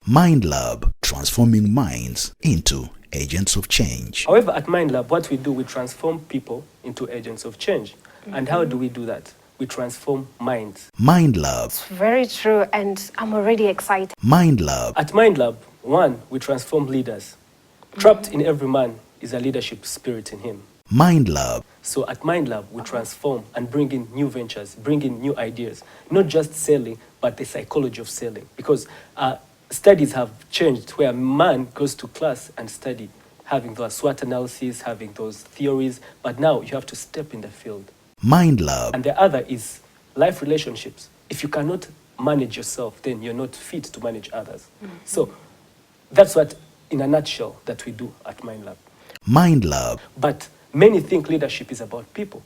Mind Lab, transforming minds into agents of change. However, at Mind Lab, what we do, we transform people into agents of change. And how do we do that? We transform minds. Mind Lab. It's very true, and I'm already excited. Mind Lab. At Mind Lab, one, we transform leaders. Trapped in every man is a leadership spirit in him. Mind Lab. So at Mind Lab, we transform and bring in new ventures, bring in new ideas. Not just selling, but the psychology of selling. Because studies have changed where man goes to class and study, having those SWOT analyses, having those theories, but now you have to step in the field. Mind Lab. And the other is life relationships. If you cannot manage yourself, then you're not fit to manage others. So that's what, in a nutshell, that we do at Mind Lab. Mind Lab. But many think leadership is about people,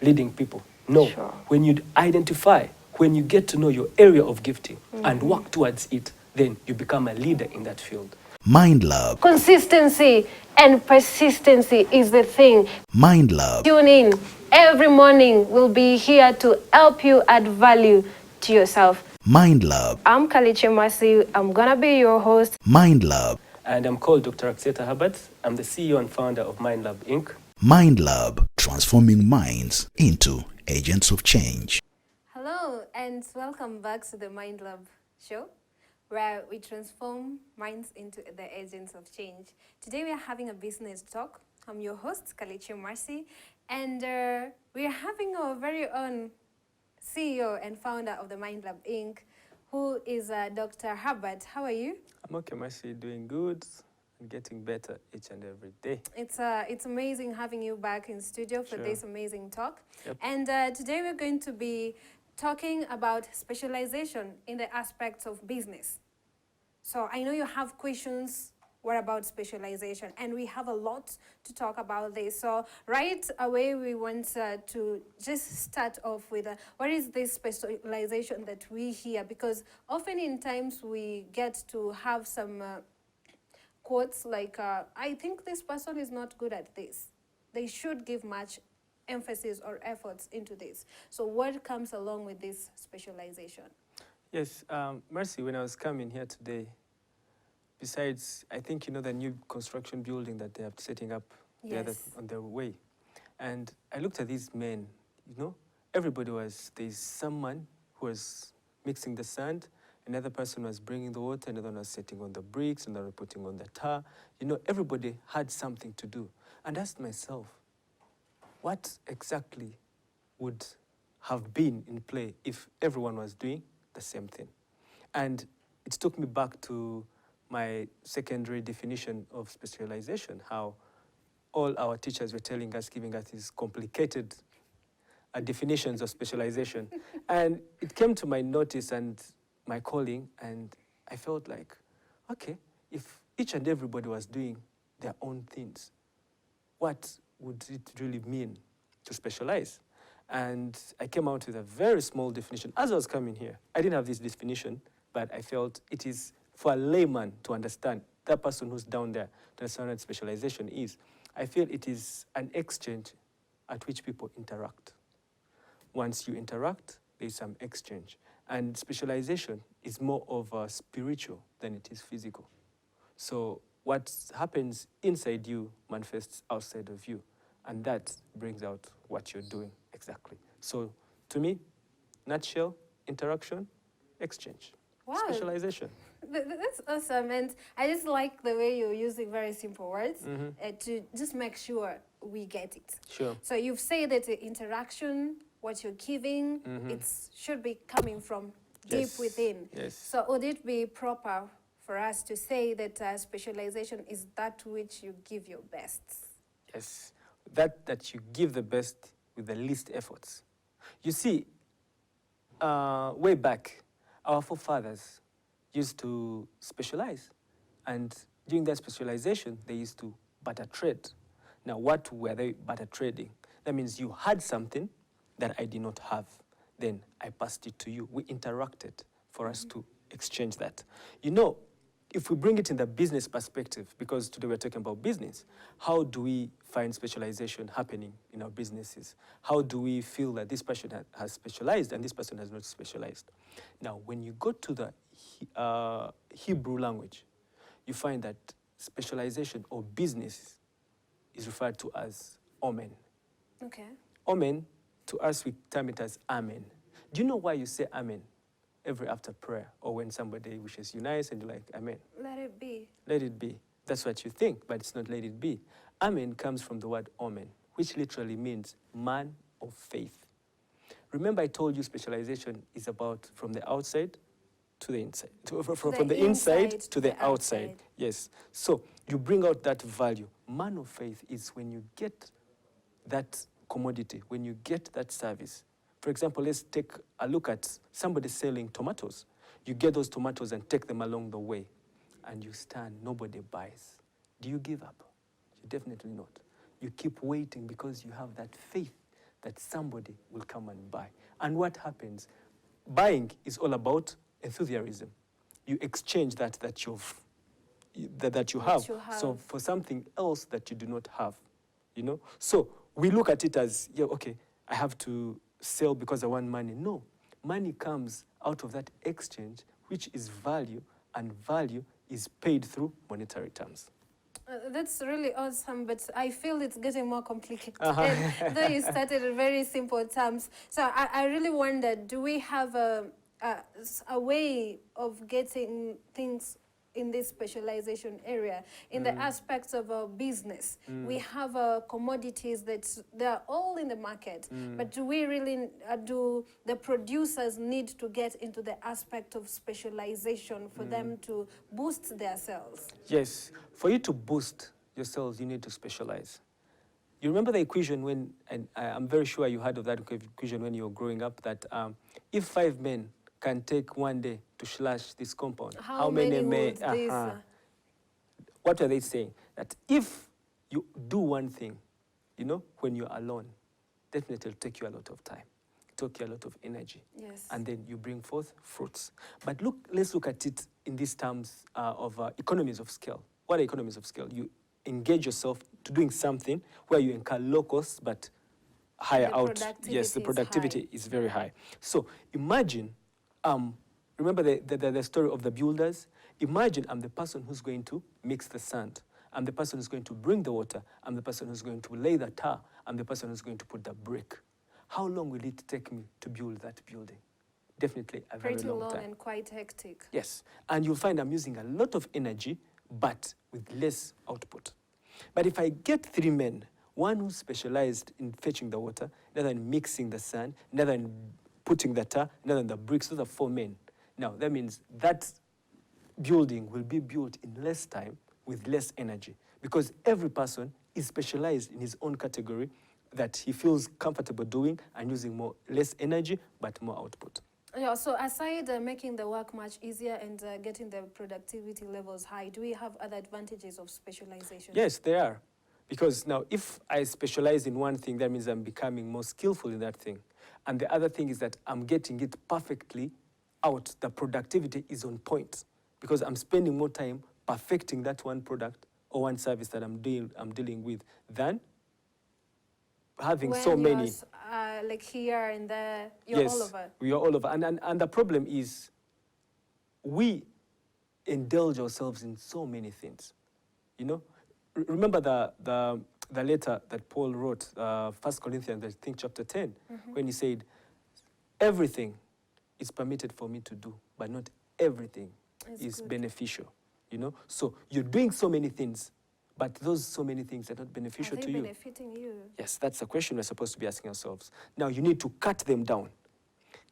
leading people. No, Sure. when you identify, when you get to know your area of gifting and work towards it, then you become a leader in that field. Mind Lab. Consistency and persistency is the thing. Mind Lab. Tune in. Every morning we'll be here to help you add value to yourself. Mind Lab. I'm Kalichi Masi. I'm gonna be your host. Mind Lab. And I'm called Dr. Rwakiseta Herbert. I'm the CEO and founder of Mind Lab Inc. Mind Lab, transforming minds into agents of change. Hello, and welcome back to the Mind Lab show, where we transform minds into the agents of change. Today we are having a business talk. I'm your host, Kalichi Marcy, and we are having our very own CEO and founder of the Mind Lab Inc., who is Dr. Herbert. How are you? I'm okay, Mercy, doing good and getting better each and every day. It's amazing having you back in studio for Sure. this amazing talk. Yep. And today we're going to be talking about specialization in the aspects of business. So I know you have questions. What about specialization? And we have a lot to talk about this. So right away, we want to just start off with what is this specialization that we hear? Because often in times we get to have some quotes like, I think this person is not good at this. They should give much emphasis or efforts into this. So what comes along with this specialization? Yes, Mercy, when I was coming here today, besides, I think you know the new construction building that they are setting up Yes. on their way. And I looked at these men, you know, there's someone who was mixing the sand, another person was bringing the water, another one was sitting on the bricks, another putting on the tar. You know, everybody had something to do. And I asked myself, what exactly would have been in play if everyone was doing the same thing? And it took me back to my secondary definition of specialization, how all our teachers were telling us, giving us these complicated definitions of specialization. And it came to my notice and my calling, and I felt like, okay, if each and everybody was doing their own things, what would it really mean to specialize? And I came out with a very small definition. As I was coming here, I didn't have this definition, but I felt it is for a layman to understand, that person who's down there, to understand what specialization is. I feel it is an exchange at which people interact. Once you interact, there's some exchange. And specialization is more of a spiritual than it is physical. So what happens inside you manifests outside of you. And that brings out what you're doing exactly. So to me, nutshell, interaction, exchange. Wow. Specialization. That's awesome, and I just like the way you're using very simple words to just make sure we get it. Sure. So you've said that the interaction, what you're giving, it should be coming from deep Yes. within. Yes. So would it be proper for us to say that specialization is that which you give your best? Yes. That you give the best with the least efforts. You see, way back, our forefathers used to specialize. And during that specialization, they used to barter trade. Now, what were they barter trading? That means you had something that I did not have. Then I passed it to you. We interacted for us to exchange that. You know, if we bring it in the business perspective, because today we're talking about business, how do we find specialization happening in our businesses? How do we feel that this person has specialized and this person has not specialized? Now, when you go to the Hebrew language, you find that specialization or business is referred to as omen. Okay. Omen, to us, we term it as amen. Do you know why you say amen every after prayer or when somebody wishes you nice and you're like, amen? Let it be. Let it be. That's what you think, but it's not let it be. Amen comes from the word omen, which literally means man of faith. Remember I told you specialization is about from the outside to the inside, from the inside to the outside. Yes. So you bring out that value. Man of faith is when you get that commodity, when you get that service. For example, let's take a look at somebody selling tomatoes. You get those tomatoes and take them along the way, and you stand, nobody buys. Do you give up? You definitely not. You keep waiting because you have that faith that somebody will come and buy. And what happens? Buying is all about enthusiasm. You exchange that you have. So for something else that you do not have, you know. So we look at it as, yeah, okay, I have to sell because I want money. No, money comes out of that exchange, which is value, and value is paid through monetary terms. That's really awesome, but I feel it's getting more complicated. Though you started in very simple terms. So I really wonder, do we have a way of getting things in this specialization area, in the aspects of our business? We have commodities that they're all in the market, but do we really, do the producers need to get into the aspect of specialization for them to boost their sales? Yes, for you to boost your sales, you need to specialize. You remember the equation when, and I'm very sure you heard of that equation when you were growing up, that if 5 men can take 1 day to slash this compound, how many may... What are they saying? That if you do one thing, you know, when you're alone, definitely it'll take you a lot of time. It'll take you a lot of energy. Yes. And then you bring forth fruits. But look, let's look at it in these terms of economies of scale. What are economies of scale? You engage yourself to doing something where you incur low costs, but higher out. Yes, the productivity is very high. So imagine, remember the story of the builders? Imagine I'm the person who's going to mix the sand. I'm the person who's going to bring the water. I'm the person who's going to lay the tar. I'm the person who's going to put the brick. How long will it take me to build that building? Definitely a very long time. Pretty long and quite hectic. Yes, and you'll find I'm using a lot of energy, but with less output. But if I get 3 men, one who's specialized in fetching the water, another in mixing the sand, another in putting the tar, another in the bricks, those are 4 men. Now, that means that building will be built in less time with less energy, because every person is specialized in his own category that he feels comfortable doing and using less energy, but more output. Yeah, so aside making the work much easier and getting the productivity levels high, do we have other advantages of specialization? Yes, there are. Because now, if I specialize in one thing, that means I'm becoming more skillful in that thing. And the other thing is that I'm getting it perfectly out. The productivity is on point, because I'm spending more time perfecting that one product or one service that I'm dealing with than having when so many. Like here and there, you're all over. We are all over. And the problem is we indulge ourselves in so many things. You know? Remember the letter that Paul wrote, 1 Corinthians, I think chapter 10, when he said, everything is permitted for me to do, but not everything is beneficial. You know? So you're doing so many things, but those so many things are not beneficial to you. Are they benefiting you? Yes, that's the question we're supposed to be asking ourselves. Now you need to cut them down.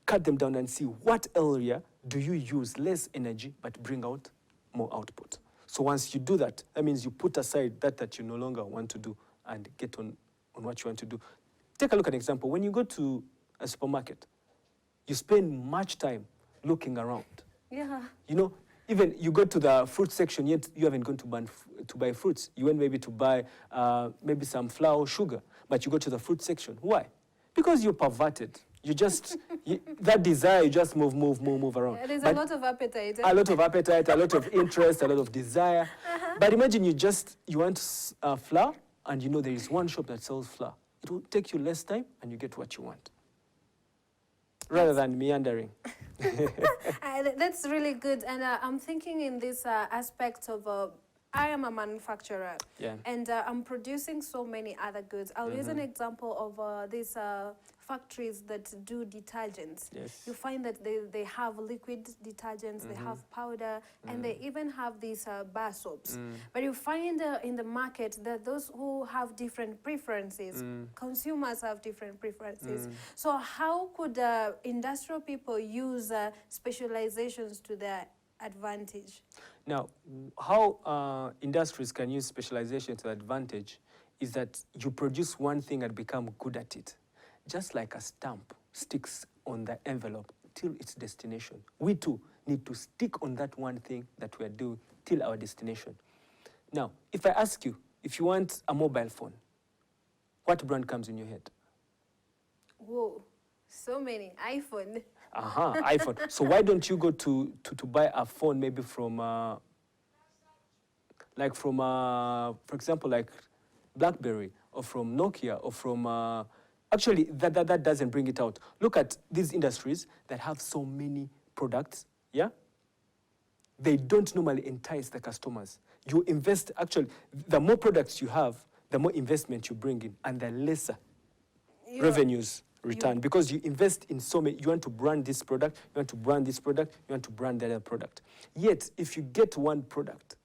Cut them down and see what area do you use less energy but bring out more output. So once you do that, that means you put aside that you no longer want to do and get on what you want to do. Take a look at an example. When you go to a supermarket, you spend much time looking around. Yeah. You know, even you go to the fruit section, yet you haven't gone to buy fruits. You went maybe to buy maybe some flour or sugar, but you go to the fruit section. Why? Because you're perverted. You just, that desire, you just move around. There's a lot of appetite. A lot of appetite, a lot of interest, a lot of desire. But imagine you want flour, and you know there is one shop that sells flour. It will take you less time, and you get what you want. rather than meandering. That's really good. And I'm thinking in this aspect of I am a manufacturer, Yeah. and I'm producing so many other goods. I'll use an example of these factories that do detergents. Yes. You find that they have liquid detergents, they have powder, and they even have these bar soaps. But you find in the market that those who have different preferences, consumers have different preferences. So how could industrial people use specializations to their advantage? Now, how industries can use specialization to their advantage is that you produce one thing and become good at it. Just like a stamp sticks on the envelope till its destination. We too need to stick on that one thing that we are doing till our destination. Now, if I ask you, if you want a mobile phone, what brand comes in your head? Whoa, so many. iPhone. iPhone. So why don't you go to buy a phone maybe from, for example, like BlackBerry or from Nokia or from, actually, that doesn't bring it out. Look at these industries that have so many products, yeah? They don't normally entice the customers. You invest, actually, the more products you have, the more investment you bring in, and the lesser revenues return, because you invest in so many. You want to brand this product, you want to brand this product, you want to brand the other product. Yet, if you get one product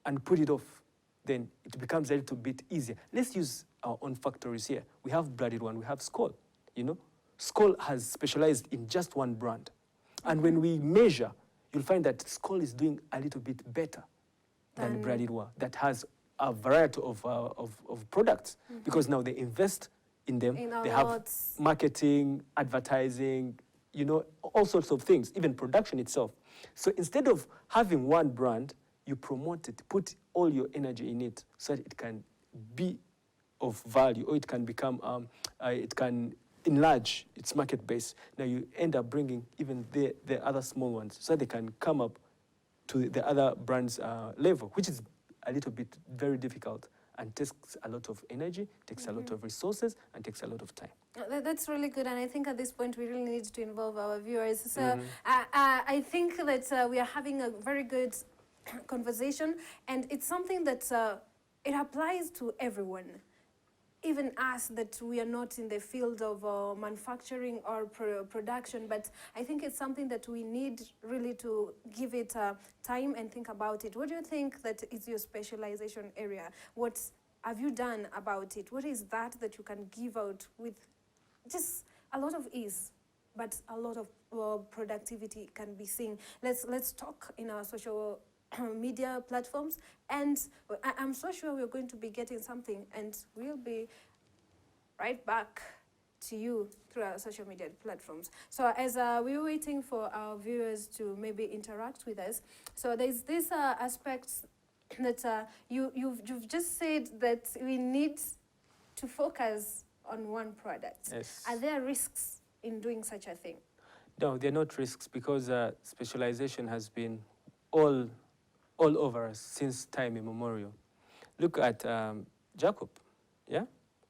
and put it off, then it becomes a little bit easier. Let's use our own factories here. We have branded one, we have Skoll, you know. Skoll has specialized in just one brand. And when we measure, you'll find that Skoll is doing a little bit better than branded one that has a variety of products, because now they invest in them. They have marketing, advertising, you know, all sorts of things, even production itself. So instead of having one brand, you promote it, put all your energy in it so that it can be of value, or it can become, it can enlarge its market base. Now you end up bringing even the other small ones so they can come up to the other brand's level, which is a little bit very difficult and takes a lot of energy, takes a lot of resources, and takes a lot of time. That's really good, and I think at this point we really need to involve our viewers. So I think that we are having a very good conversation, and it's something that it applies to everyone. Even us, that we are not in the field of manufacturing or production, but I think it's something that we need really to give it time and think about it. What do you think that is your specialization area? What have you done about it? What is that you can give out with just a lot of ease, but a lot of productivity can be seen? Let's talk in our social media platforms, and I'm so sure we're going to be getting something, and we'll be right back to you through our social media platforms. So as we're waiting for our viewers to maybe interact with us, so there's this aspects that you've just said that we need to focus on one product. Yes. Are there risks in doing such a thing? No, they're not risks, because specialization has been all over us since time immemorial. Look at Jacob, yeah?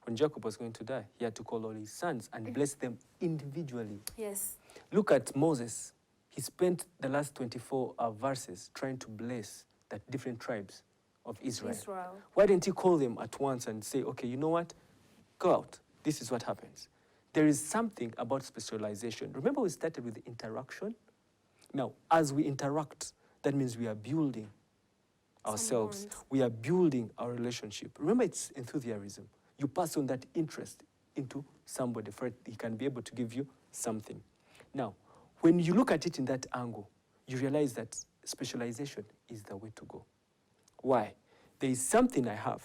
When Jacob was going to die, he had to call all his sons and bless them individually. Yes. Look at Moses. He spent the last 24 verses trying to bless the different tribes of Israel. Why didn't he call them at once and say, okay, you know what? Go out. This is what happens. There is something about specialization. Remember, we started with interaction? Now, as we interact, that means we are building ourselves. We are building our relationship. Remember, it's enthusiasm. You pass on that interest into somebody for it, he can be able to give you something. Now, when you look at it in that angle, you realize that specialization is the way to go. Why? There is something I have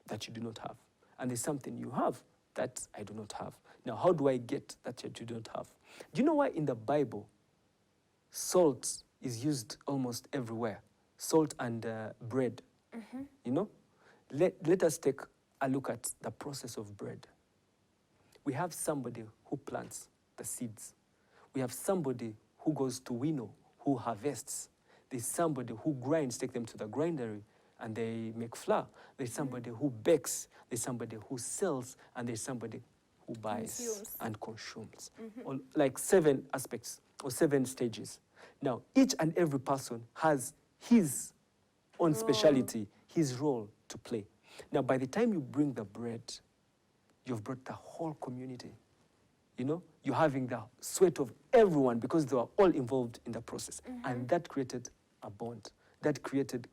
that you do not have, and there's something you have that I do not have. Now, how do I get that you do not have? Do you know why in the Bible, salt is used almost everywhere? Salt and bread, you know? Let us take a look at the process of bread. We have somebody who plants the seeds. We have somebody who goes to winnow, who harvests. There's somebody who grinds, take them to the grindery, and they make flour. There's somebody who bakes. There's somebody who sells, and there's somebody who buys Consumes. and consumes. Like 7 aspects or 7 stages. Now, each and every person has his own speciality, his role to play. Now, by the time you bring the bread, you've brought the whole community. You know, you're having the sweat of everyone because they were all involved in the process. And that created a bond. That created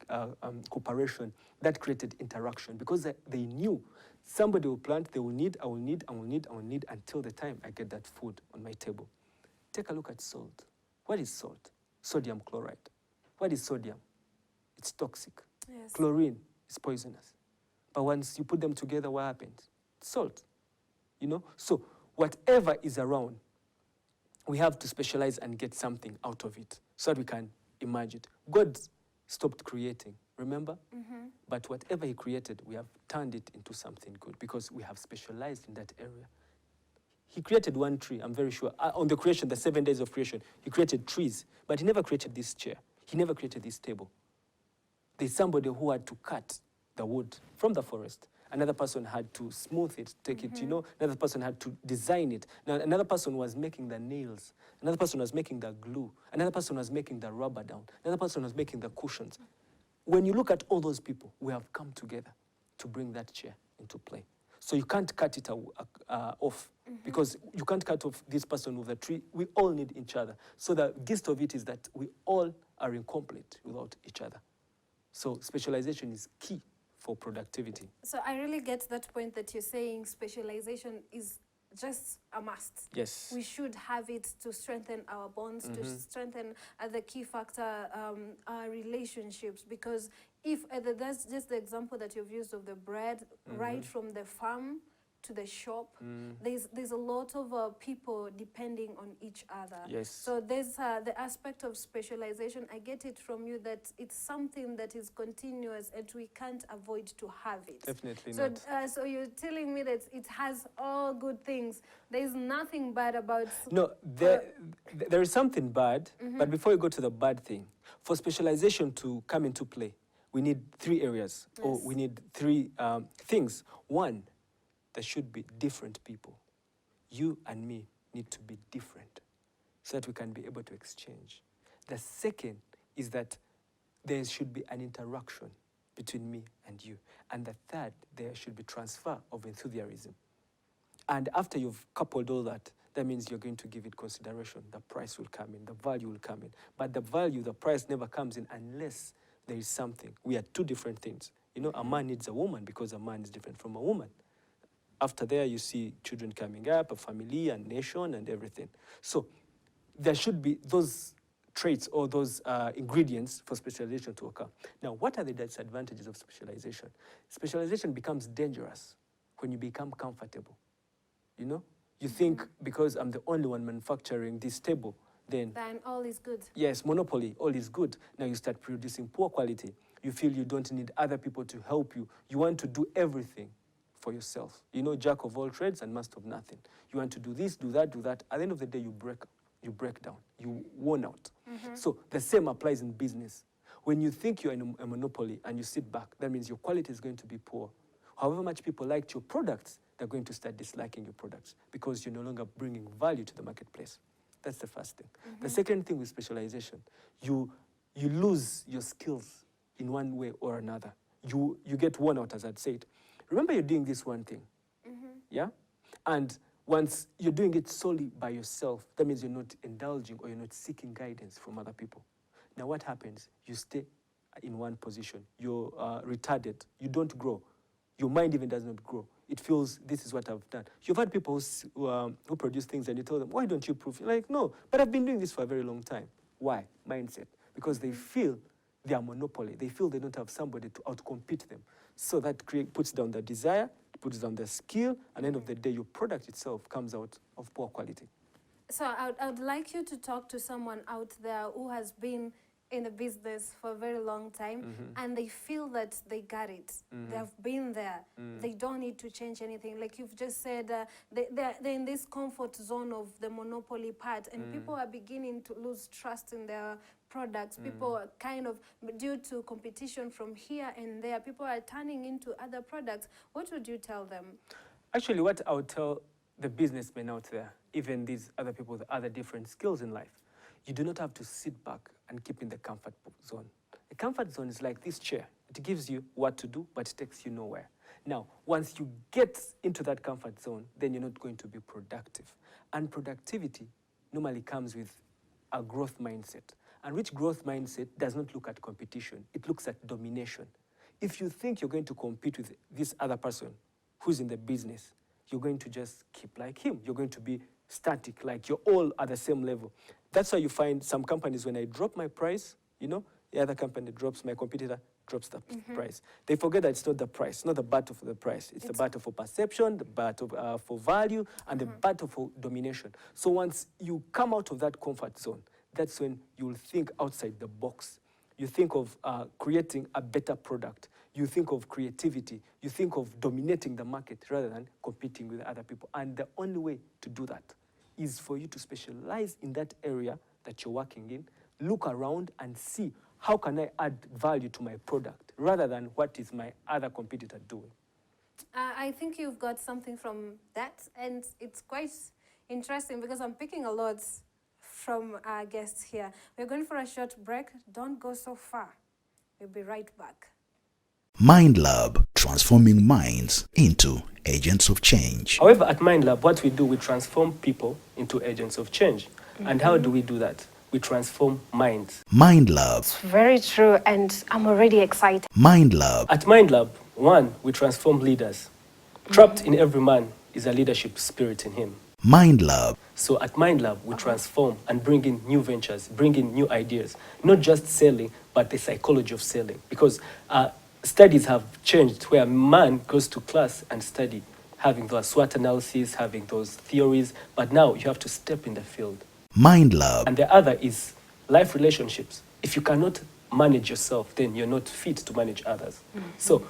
cooperation. That created interaction because they knew somebody will plant, they will need, I will need, I will need, I will need until the time I get that food on my table. Take a look at salt. What is salt? Sodium chloride. What is sodium? It's toxic. Yes. Chlorine is poisonous. But once you put them together, what happens? Salt. You know? So whatever is around, we have to specialize and get something out of it so that we can emerge it. God stopped creating, remember? But whatever he created, we have turned it into something good because we have specialized in that area. He created one tree, I'm very sure. On the creation, the 7 days of creation, he created trees, but he never created this chair. He never created this table. There's somebody who had to cut the wood from the forest. Another person had to smooth it, take it, you know. Another person had to design it. Now, another person was making the nails. Another person was making the glue. Another person was making the rubber down. Another person was making the cushions. When you look at all those people, we have come together to bring that chair into play. So you can't cut it off because you can't cut off this person with a tree. We all need each other. So the gist of it is that we all are incomplete without each other. So specialization is key for productivity. So I really get that point that you're saying specialization is just a must. Yes. We should have it to strengthen our bonds, to strengthen the key factor, our relationships. Because if that's just the example that you've used of the bread, right from the farm to the shop, there's a lot of people depending on each other. Yes. So there's the aspect of specialization. I get it from you that it's something that is continuous and we can't avoid to have it. Definitely so, not. so you're telling me that it has all good things. There's nothing bad about... No, there is something bad, but before you go to the bad thing, for specialization to come into play, we need 3 areas, or we need 3 things. One, there should be different people. You and me need to be different so that we can be able to exchange. The second is that there should be an interaction between me and you. And the third, there should be transfer of enthusiasm. And after you've coupled all that, that means you're going to give it consideration. The price will come in, the value will come in. But the value, the price never comes in unless there is something. We are 2 different things. You know, a man needs a woman because a man is different from a woman. After there, you see children coming up, a family, a nation, and everything. So there should be those traits or those ingredients for specialization to occur. Now, what are the disadvantages of specialization? Specialization becomes dangerous when you become comfortable. You know, you think because I'm the only one manufacturing this table, then all is good. Yes, monopoly, all is good. Now you start producing poor quality. You feel you don't need other people to help you. You want to do everything for yourself. You know, jack of all trades and master of nothing. You want to do this, do that, do that. At the end of the day, you break down. You worn out. So the same applies in business. When you think you're in a monopoly and you sit back, that means your quality is going to be poor. However much people liked your products, they're going to start disliking your products because you're no longer bringing value to the marketplace. That's the first thing. The second thing with specialization, you lose your skills in one way or another. You get worn out, as I'd said. Remember, you're doing this one thing, yeah? And once you're doing it solely by yourself, that means you're not indulging or you're not seeking guidance from other people. Now what happens? You stay in one position. You're retarded. You don't grow. Your mind even does not grow. It feels, this is what I've done. You've had people who produce things and you tell them, why don't you prove? You're like, no, but I've been doing this for a very long time. Why? Mindset. Because they feel they are monopoly. They feel they don't have somebody to outcompete them. So that puts down the desire, it puts down the skill, and at the end of the day, your product itself comes out of poor quality. So I'd like you to talk to someone out there who has been in the business for a very long time and they feel that they got it. They have been there. They don't need to change anything. Like you've just said, they're in this comfort zone of the monopoly part and people are beginning to lose trust in their products. People are kind of, due to competition from here and there, people are turning into other products. What would you tell them? Actually, what I would tell the businessmen out there, even these other people with other different skills in life, you do not have to sit back and keep in the comfort zone. A comfort zone is like this chair. It gives you what to do, but it takes you nowhere. Now, once you get into that comfort zone, then you're not going to be productive. And productivity normally comes with a growth mindset. And which growth mindset does not look at competition, it looks at domination. If you think you're going to compete with this other person who's in the business, you're going to just keep like him. You're going to be static, like you're all at the same level. That's why you find some companies, when I drop my price, the other company drops, my competitor drops the price. They forget that it's not the price, it's not the battle for the price. It's the battle for perception, the battle for value, and the battle for domination. So once you come out of that comfort zone, that's when you'll think outside the box. You think of creating a better product. You think of creativity. You think of dominating the market rather than competing with other people. And the only way to do that is for you to specialize in that area that you're working in, look around and see how can I add value to my product rather than what is my other competitor doing. I think you've got something from that, and it's quite interesting because I'm picking a lot from our guests here. We're going for a short break. Don't go so far. We'll be right back. Mind Lab, transforming minds into agents of change. However, at Mind Lab, what we do, we transform people into agents of change. And how do we do that? We transform minds. Mind Lab. Very true, and I'm already excited. Mind Lab. At Mind Lab, one, we transform leaders. Trapped in every man is a leadership spirit in him. Mind Lab. So at Mind Lab, we transform and bring in new ventures, bring in new ideas. Not just selling, but the psychology of selling. Because studies have changed where man goes to class and study, having those SWOT analyses, having those theories, but now you have to step in the field. Mind Lab. And the other is life relationships. If you cannot manage yourself, then you're not fit to manage others. So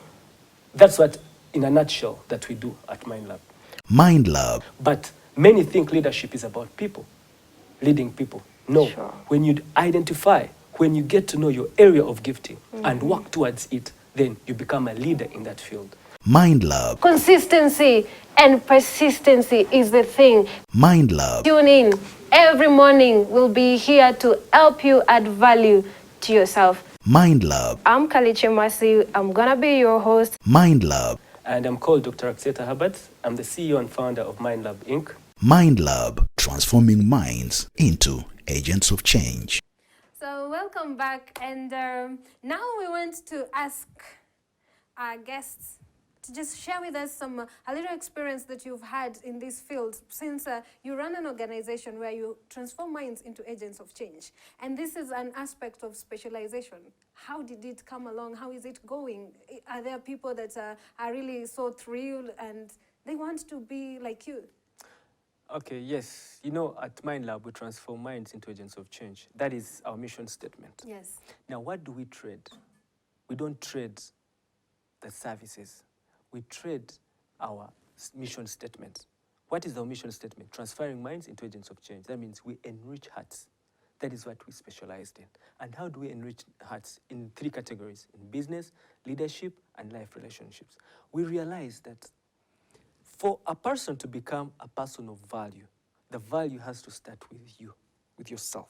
that's what, in a nutshell, that we do at Mind Lab. Mind Lab. But many think leadership is about people, leading people. No. Sure. When you identify, when you get to know your area of gifting and work towards it, then you become a leader in that field. Mind Lab. Consistency and persistency is the thing. Mind Lab. Tune in. Every morning we'll be here to help you add value to yourself. Mind Lab. I'm Kaliche Masi. I'm gonna be your host. Mind Lab. And I'm called Dr. Rwakiseta Herbert. I'm the CEO and founder of Mind Lab, Inc. Mind Lab, transforming minds into agents of change. So welcome back, and now we want to ask our guests to just share with us a little experience that you've had in this field, since you run an organization where you transform minds into agents of change. And this is an aspect of specialization. How did it come along? How is it going? Are there people that are really so thrilled and they want to be like you? Okay, yes. At Mind Lab, we transform minds into agents of change. That is our mission statement. Yes. Now, what do we trade? We don't trade the services. We trade our mission statement. What is our mission statement? Transferring minds into agents of change. That means we enrich hearts. That is what we specialized in. And how do we enrich hearts? In 3 categories: in business, leadership, and life relationships. We realize that for a person to become a person of value, the value has to start with you, with yourself.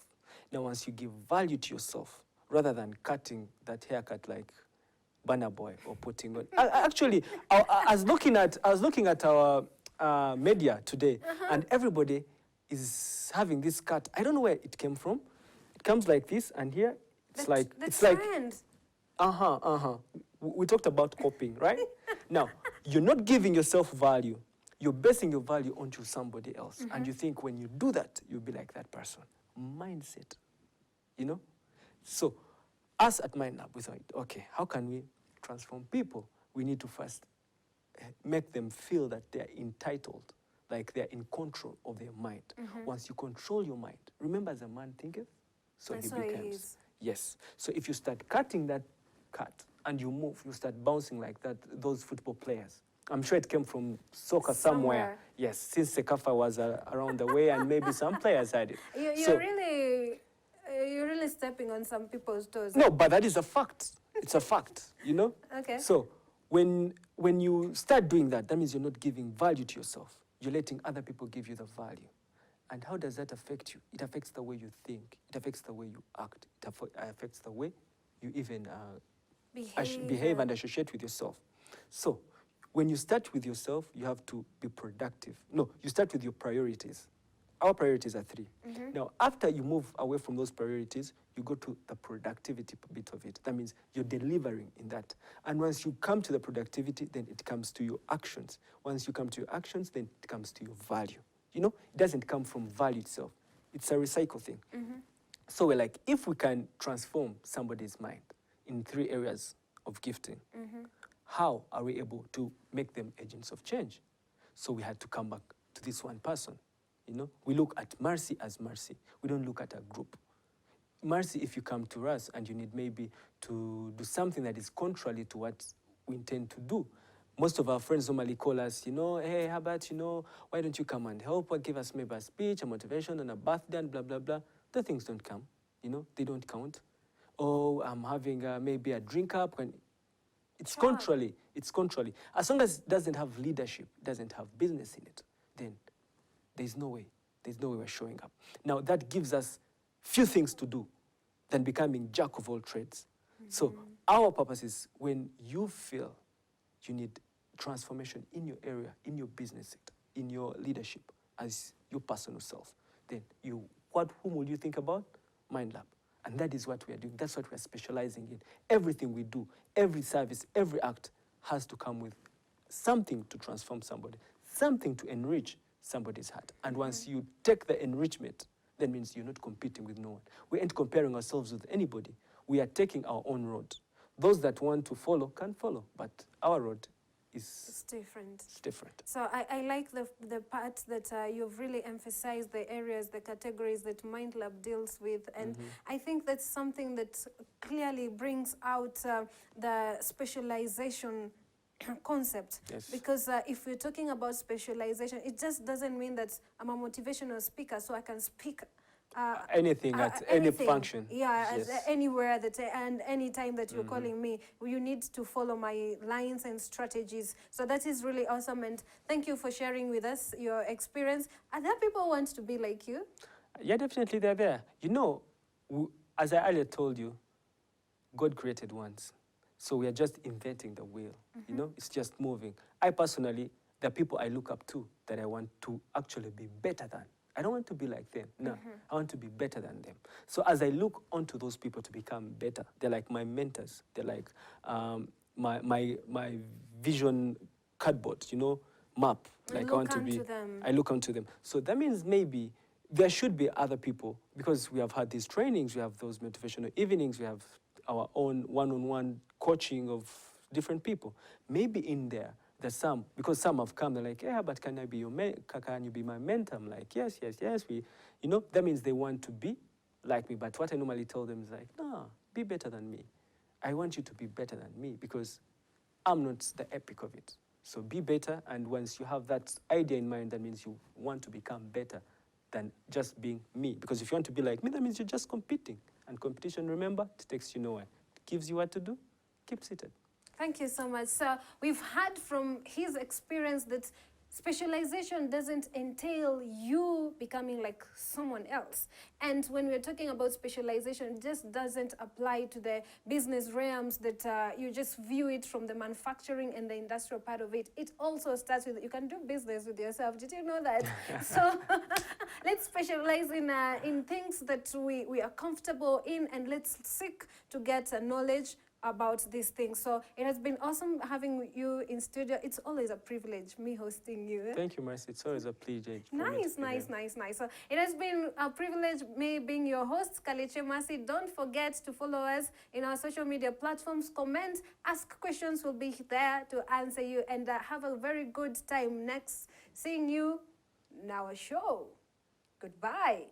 Now, once you give value to yourself, rather than cutting that haircut like Burna Boy or putting on. Actually, I was looking at our media today, and everybody is having this cut. I don't know where it came from. It comes like this, and here it's trend. We talked about copying, right? Now, you're not giving yourself value. You're basing your value onto somebody else, and you think when you do that, you'll be like that person. Mindset, So, us at Mind Lab, we thought, okay, how can we transform people? We need to first make them feel that they're entitled, like they're in control of their mind. Once you control your mind, remember, as a man thinketh, so he becomes. Yes. So if you start cutting that cut and you move, you start bouncing like that, those football players. I'm sure it came from soccer somewhere. Yes, since Sekafa was around the way, and maybe some players had it. You're really stepping on some people's toes. No, but that is a fact. It's a fact, Okay. So when you start doing that, that means you're not giving value to yourself. You're letting other people give you the value. And how does that affect you? It affects the way you think. It affects the way you act. It affects the way you even behave and associate with yourself. So when you start with yourself, you have to be productive. No, you start with your priorities. Our priorities are 3. Now, after you move away from those priorities, you go to the productivity bit of it. That means you're delivering in that. And once you come to the productivity, then it comes to your actions. Once you come to your actions, then it comes to your value. You know, it doesn't come from value itself. It's a recycle thing. So we're like, if we can transform somebody's mind in 3 areas of gifting, how are we able to make them agents of change? So we had to come back to this one person. You know, we look at mercy as mercy. We don't look at a group. Mercy, if you come to us and you need maybe to do something that is contrary to what we intend to do. Most of our friends normally call us, you know, hey, Herbert, you know, why don't you come and help or give us maybe a speech, a motivation, and a birthday, and blah, blah, blah. The things don't come, you know, they don't count. Oh, I'm having maybe a drink up. When it's contrary. It's contrary. As long as it doesn't have leadership, doesn't have business in it, then there's no way we're showing up. Now, that gives us few things to do than becoming jack of all trades. So our purpose is when you feel you need transformation in your area, in your business sector, in your leadership, as your personal self, then whom will you think about? Mind Lab. And that is what we are doing. That's what we are specializing in. Everything we do, every service, every act has to come with something to transform somebody, something to enrich somebody's heart. And once you take the enrichment, that means you're not competing with no one. We ain't comparing ourselves with anybody. We are taking our own road. Those that want to follow can follow, but our road is different. It's different. So I like the part that you've really emphasized the areas, the categories that Mind Lab deals with. And I think that's something that clearly brings out the specialization concept. Yes. Because if we're talking about specialization, it just doesn't mean that I'm a motivational speaker, so I can speak anything at any function. Yeah, yes. Anywhere that and any time that you're calling me, you need to follow my lines and strategies. So that is really awesome, and thank you for sharing with us your experience. Are there people who want to be like you? Yeah, definitely they're there. You know, as I earlier told you, God created once. So we are just inventing the wheel. You know, it's just moving. I personally, there are people I look up to that I want to actually be better than. I don't want to be like them. No, I want to be better than them. So as I look onto those people to become better, they're like my mentors. They're like my vision cardboard, you know, map. Like I want to be. I look onto them. So that means maybe there should be other people, because we have had these trainings, we have those motivational evenings, we have our own one-on-one coaching of different people. Maybe in there's some, because some have come, they're like, yeah, but can you be my mentor? I'm like, yes. You know, that means they want to be like me. But what I normally tell them is like, no, be better than me. I want you to be better than me because I'm not the epic of it. So be better, and once you have that idea in mind, that means you want to become better than just being me. Because if you want to be like me, that means you're just competing. And competition, remember, it takes you nowhere. It gives you what to do. Keep seated. Thank you so much. So we've heard from his experience that specialization doesn't entail you becoming like someone else. And when we're talking about specialization, it just doesn't apply to the business realms that you just view it from the manufacturing and the industrial part of it. It also starts with, you can do business with yourself. Did you know that? So let's specialize in things that we are comfortable in, and let's seek to get knowledge about these things. So it has been awesome having you in studio. It's always a privilege, me hosting you. Thank you, Mercy. It's always a pleasure. Nice. So it has been a privilege, me being your host, Kaleche Mercy. Don't forget to follow us in our social media platforms. Comment, ask questions. We'll be there to answer you, and have a very good time next seeing you in our show. Goodbye.